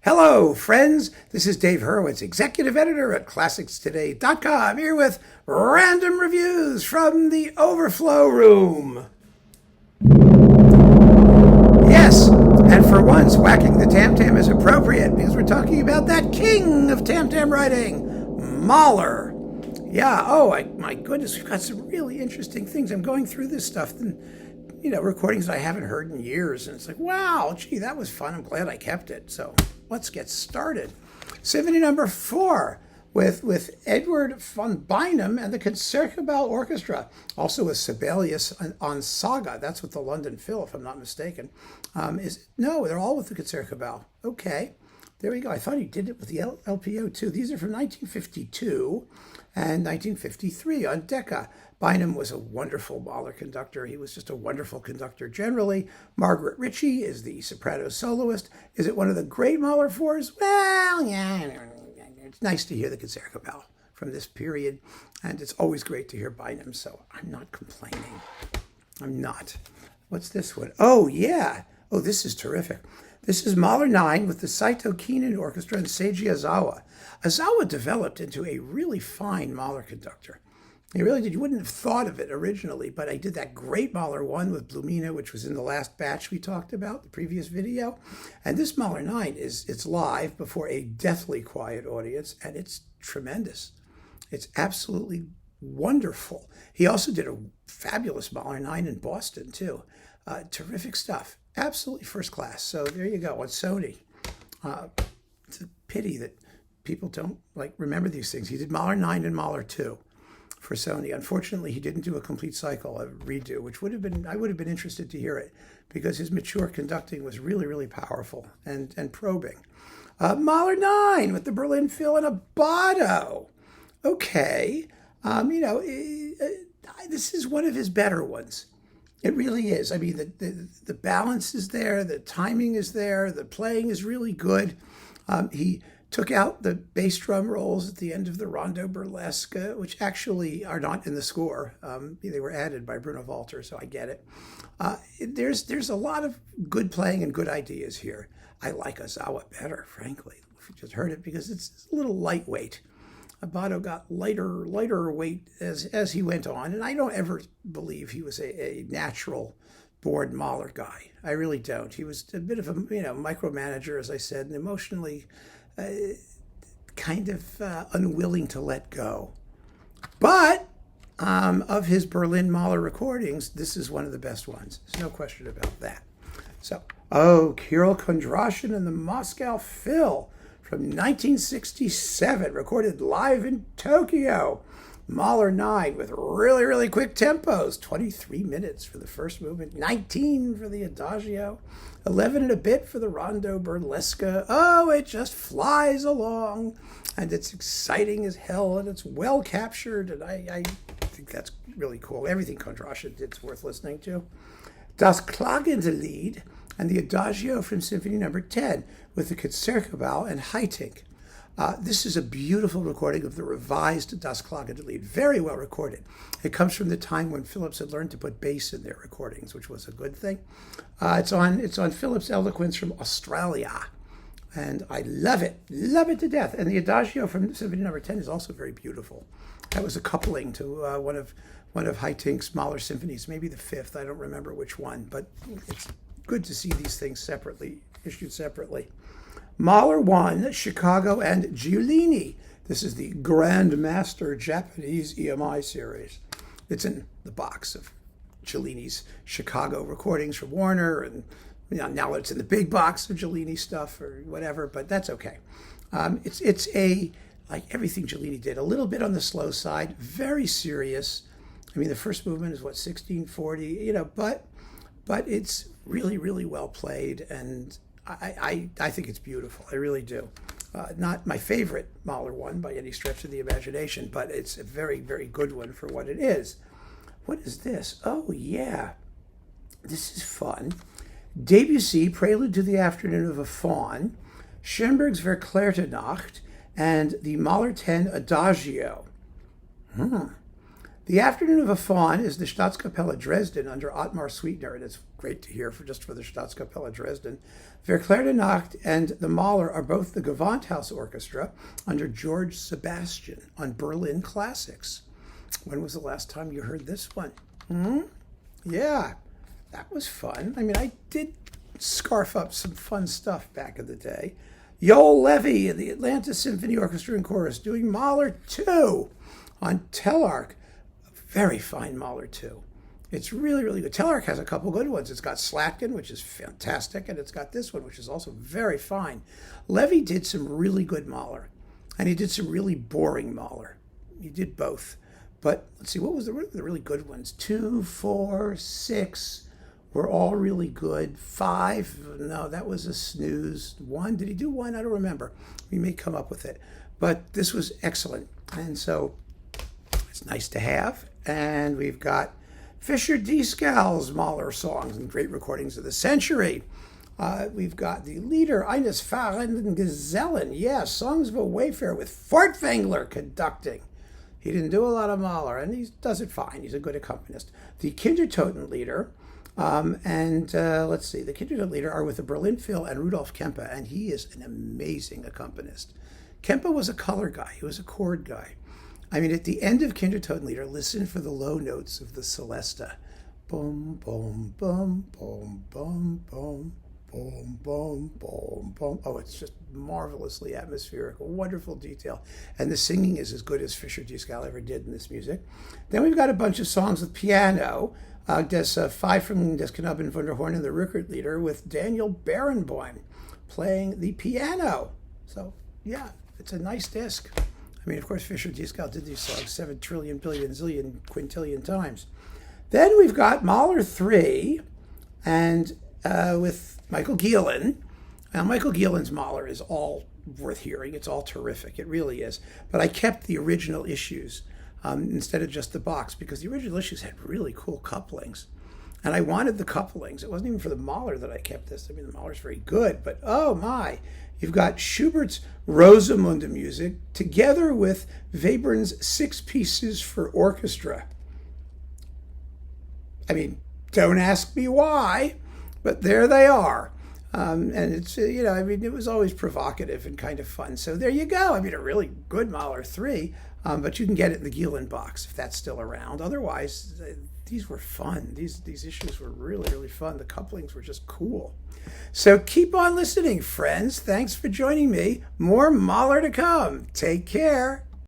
Hello, friends. This is Dave Hurwitz, executive editor at ClassicsToday.com, here with random reviews from the Overflow room. Yes, and for once, whacking the tam-tam is appropriate because we're talking about that king of tam-tam writing, Mahler. Yeah, my goodness, we've got some really interesting things. I'm going through this stuff and, recordings I haven't heard in years, and it's like, wow, gee, that was fun. I'm glad I kept it. So let's get started. Symphony number 4 with Edward von Beinum and the Concertgebouw Orchestra, also with Sibelius on Saga. That's with the London Phil, if I'm not mistaken. No, they're all with the Concertgebouw. Okay, there we go. I thought he did it with the LPO too. These are from 1952 and 1953 on Decca. Beinum was a wonderful Mahler conductor. He was just a wonderful conductor generally. Margaret Ritchie is the soprano soloist. Is it one of the great Mahler fours? Well, yeah. It's nice to hear the Concertgebouw from this period, and it's always great to hear Beinum, so I'm not complaining. I'm not. What's this one? Oh, yeah. Oh, this is terrific. This is Mahler 9 with the Saito Kinen Orchestra and Seiji Ozawa. Ozawa developed into a really fine Mahler conductor. He really did. You wouldn't have thought of it originally, but I did that great Mahler 1 with Blumina, which was in the last batch we talked about, the previous video. And this Mahler 9 it's live before a deathly quiet audience, and it's tremendous. It's absolutely wonderful. He also did a fabulous Mahler 9 in Boston, too. Terrific stuff. Absolutely first class. So there you go on Sony. It's a pity that people don't remember these things. He did Mahler 9 and Mahler 2 for Sony. Unfortunately, he didn't do a complete cycle, a redo, which I would have been interested to hear it because his mature conducting was really, really powerful and probing. Mahler 9 with the Berlin Phil and a Botto. Okay. This is one of his better ones. It really is. I mean, the balance is there, the timing is there, the playing is really good. He took out the bass drum rolls at the end of the Rondo Burlesque, which actually are not in the score. They were added by Bruno Walter, so I get it. There's a lot of good playing and good ideas here. I like Ozawa better, frankly. If you just heard it, because it's a little lightweight. Botto got lighter weight as he went on, and I don't ever believe he was a natural born Mahler guy. I really don't. He was a bit of a micromanager, as I said, and emotionally kind of unwilling to let go. But of his Berlin Mahler recordings, this is one of the best ones. There's no question about that. So, Kirill Kondrashin and the Moscow Phil from 1967, recorded live in Tokyo. Mahler 9 with really, really quick tempos. 23 minutes for the first movement, 19 for the Adagio, 11 and a bit for the Rondo Burlesque. Oh, it just flies along, and it's exciting as hell, and it's well captured, and I think that's really cool. Everything Kondrashin did is worth listening to. Das Klagende Lied and the Adagio from Symphony number 10 with the Concertgebouw and Haitink. This is a beautiful recording of the revised Das Klagende Lied, very well recorded. It comes from the time when Philips had learned to put bass in their recordings, which was a good thing. It's on Philips Eloquence from Australia, and I love it to death. And the Adagio from Symphony number 10 is also very beautiful. That was a coupling to one of Haitink's Mahler symphonies, maybe the 5th. I don't remember which one, but it's good to see these things issued separately. Mahler 1, Chicago, and Giulini. This is the Grand Master Japanese EMI series. It's in the box of Giulini's Chicago recordings from Warner, and now it's in the big box of Giulini stuff or whatever, but that's okay. It's like everything Giulini did, a little bit on the slow side, very serious. I mean, the first movement is 1640, but it's really, really well played, and I think it's beautiful. I really do. Not my favorite Mahler one by any stretch of the imagination, but it's a very, very good one for what it is. What is this? Oh, yeah. This is fun. Debussy, Prelude to the Afternoon of a Faun, Schoenberg's Verklärte Nacht, and the Mahler 10 Adagio. The Afternoon of a Faun is the Staatskapelle Dresden under Ottmar Sweetner, and it's great to hear just for the Staatskapelle Dresden. Verklärte der Nacht and the Mahler are both the Gewandhaus Orchestra under George Sebastian on Berlin Classics. When was the last time you heard this one? Yeah, that was fun. I mean, I did scarf up some fun stuff back in the day. Joel Levy and the Atlanta Symphony Orchestra and Chorus doing Mahler 2 on Telarc. Very fine Mahler 2. It's really, really good. Telarc has a couple good ones. It's got Slatkin, which is fantastic, and it's got this one, which is also very fine. Levy did some really good Mahler, and he did some really boring Mahler. He did both. But let's see, what were the really good ones? 2, 4, 6 were all really good. 5, no, that was a snooze. 1, did he do 1? I don't remember. We may come up with it. But this was excellent. And so it's nice to have. And we've got Fischer-Dieskau's Mahler songs and great recordings of the century. We've got the Lieder eines fahrenden Gesellen. Yes, Songs of a Wayfarer with Furtwängler conducting. He didn't do a lot of Mahler, and he does it fine. He's a good accompanist. The Kindertotenlieder, let's see, the Kindertotenlieder are with the Berlin Phil and Rudolf Kempe, and he is an amazing accompanist. Kempe was a color guy. He was a chord guy. I mean, at the end of Kindertotenlieder, listen for the low notes of the Celesta. Boom, boom, boom, boom, boom, boom, boom, boom, boom, boom. Oh, it's just marvelously atmospheric, a wonderful detail. And the singing is as good as Fischer-Dieskau ever did in this music. Then we've got a bunch of songs with piano. Des Pfeifen des Knaben von der Horn and the Rückertlieder with Daniel Barenboim playing the piano. So, yeah, it's a nice disc. I mean, of course, Fischer-Dieskau did these songs 7 trillion, billion, zillion, quintillion times. Then we've got Mahler 3, and with Michael Gielen. Now, Michael Gielen's Mahler is all worth hearing. It's all terrific. It really is. But I kept the original issues instead of just the box, because the original issues had really cool couplings. And I wanted the couplings. It wasn't even for the Mahler that I kept this. I mean, the Mahler's very good, but oh my. You've got Schubert's Rosamunde music together with Webern's 6 Pieces for Orchestra. I mean, don't ask me why, but there they are. And it's, I mean, it was always provocative and kind of fun. So there you go. I mean, a really good Mahler 3, but you can get it in the Gielen box if that's still around. Otherwise, these were fun. These issues were really, really fun. The couplings were just cool. So keep on listening, friends. Thanks for joining me. More Mahler to come. Take care.